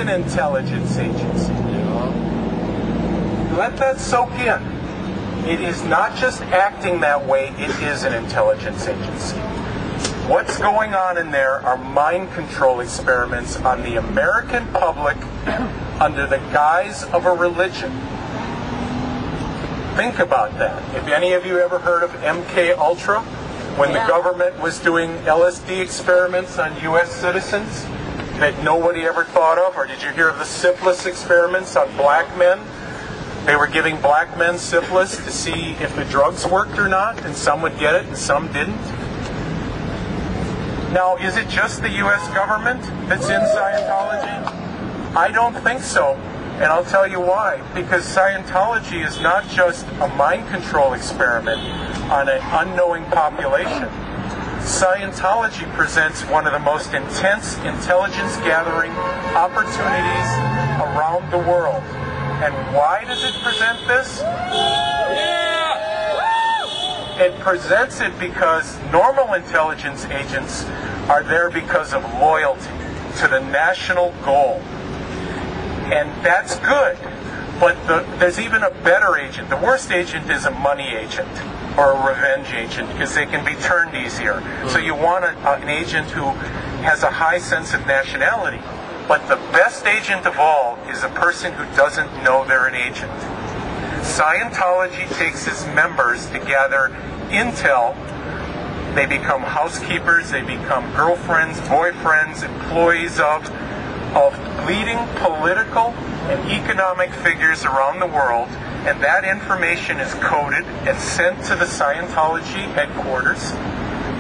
an intelligence agency. Let that soak in. It is not just acting that way, it is an intelligence agency. What's going on in there are mind control experiments on the American public under the guise of a religion. Think about that. If any of you ever heard of MK Ultra, when the government was doing LSD experiments on U.S. citizens that nobody ever thought of, or did you hear of the syphilis experiments on black men? They were giving black men syphilis to see if the drugs worked or not, and some would get it and some didn't. Now, is it just the U.S. government that's in Scientology? I don't think so, and I'll tell you why. Because Scientology is not just a mind control experiment on an unknowing population. Scientology presents one of the most intense intelligence gathering opportunities around the world. And why does it present this? It presents it because normal intelligence agents are there because of loyalty to the national goal. And that's good. But there's even a better agent. The worst agent is a money agent or a revenge agent because they can be turned easier. So you want an agent who has a high sense of nationality. But the best agent of all is a person who doesn't know they're an agent. Scientology takes its members to gather intel. They become housekeepers, they become girlfriends, boyfriends, employees of leading political and economic figures around the world, and that information is coded and sent to the Scientology headquarters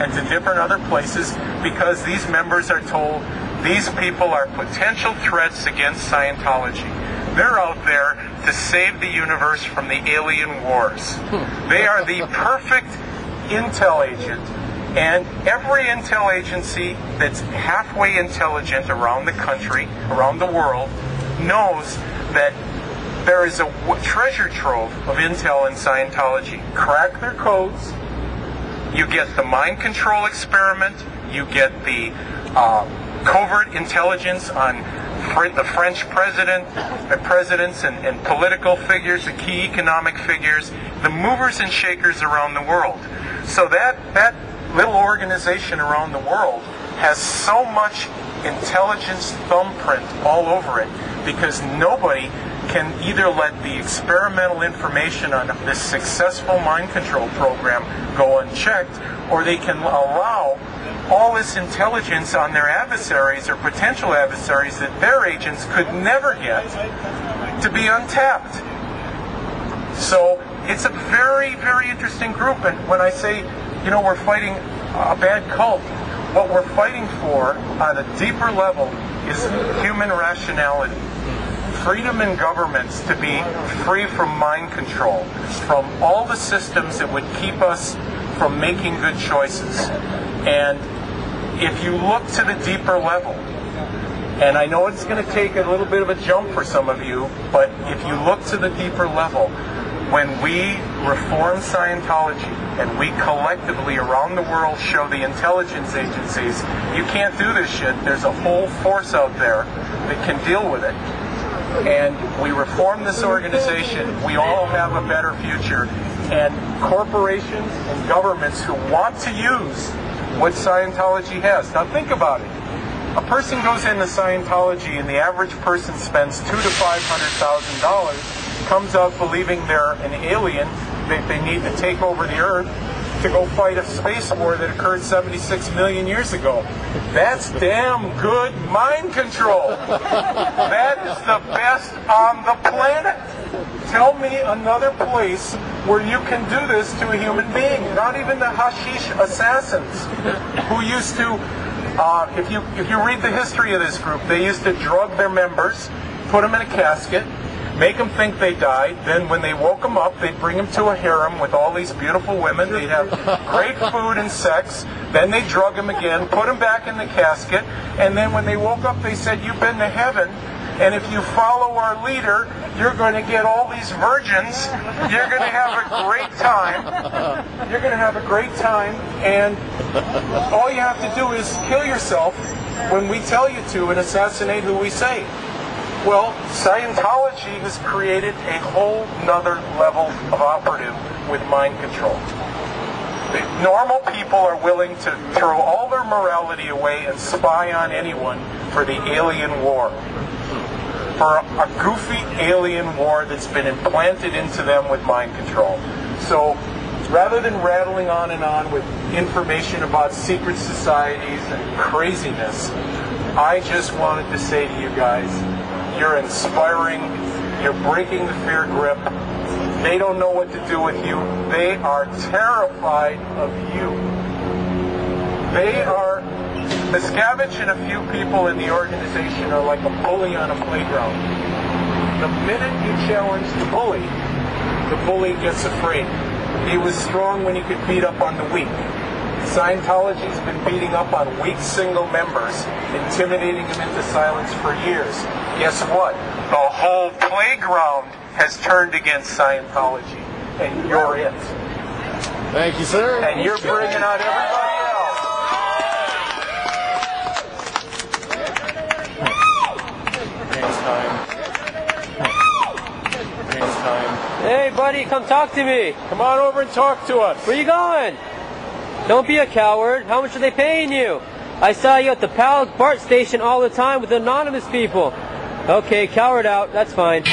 and to different other places because these members are told these people are potential threats against Scientology. They're out there to save the universe from the alien wars. They are the perfect intel agent. And every intel agency that's halfway intelligent around the country, around the world, knows that there is a treasure trove of intel in Scientology. Crack their codes. You get the mind control experiment. You get the covert intelligence on the French president, the presidents and political figures, the key economic figures, the movers and shakers around the world. So that little organization around the world has so much intelligence thumbprint all over it because nobody can either let the experimental information on this successful mind control program go unchecked, or they can allow all this intelligence on their adversaries or potential adversaries that their agents could never get to be untapped. So it's a very, very interesting group. And when I say, we're fighting a bad cult, what we're fighting for on a deeper level is human rationality. Freedom in governments to be free from mind control, from all the systems that would keep us from making good choices. And if you look to the deeper level, and I know it's going to take a little bit of a jump for some of you, but if you look to the deeper level, when we reform Scientology and we collectively around the world show the intelligence agencies, you can't do this shit, there's a whole force out there that can deal with it. And we reform this organization, we all have a better future. And corporations and governments who want to use what Scientology has. Now think about it. A person goes into Scientology and the average person spends $200,000 to $500,000, comes out believing they're an alien, that they need to take over the earth to go fight a space war that occurred 76 million years ago. That's damn good mind control. That is the best on the planet. Tell me another place where you can do this to a human being. Not even the hashish assassins who used to, if you read the history of this group, they used to drug their members, put them in a casket, make them think they died. Then when they woke them up, they'd bring them to a harem with all these beautiful women. They'd have great food and sex. Then they'd drug them again, put them back in the casket. And then when they woke up, they said, "You've been to heaven. And if you follow our leader, you're going to get all these virgins. You're going to have a great time. You're going to have a great time. And all you have to do is kill yourself when we tell you to and assassinate who we say." Well, Scientology has created a whole nother level of operative with mind control. Normal people are willing to throw all their morality away and spy on anyone for the alien war. For a goofy alien war that's been implanted into them with mind control. So, rather than rattling on and on with information about secret societies and craziness, I just wanted to say to you guys, you're inspiring, you're breaking the fear grip. They don't know what to do with you. They are terrified of you. They are, Miscavige and a few people in the organization are like a bully on a playground. The minute you challenge the bully gets afraid. He was strong when he could beat up on the weak. Scientology's been beating up on weak single members, intimidating them into silence for years. Guess what? The whole playground has turned against Scientology, and you're it. Thank you, sir. And you're bringing out everybody else. Dance time. Hey, buddy, come talk to me. Come on over and talk to us. Where you going? Don't be a coward. How much are they paying you? I saw you at the BART station all the time with anonymous people. Okay, coward out. That's fine.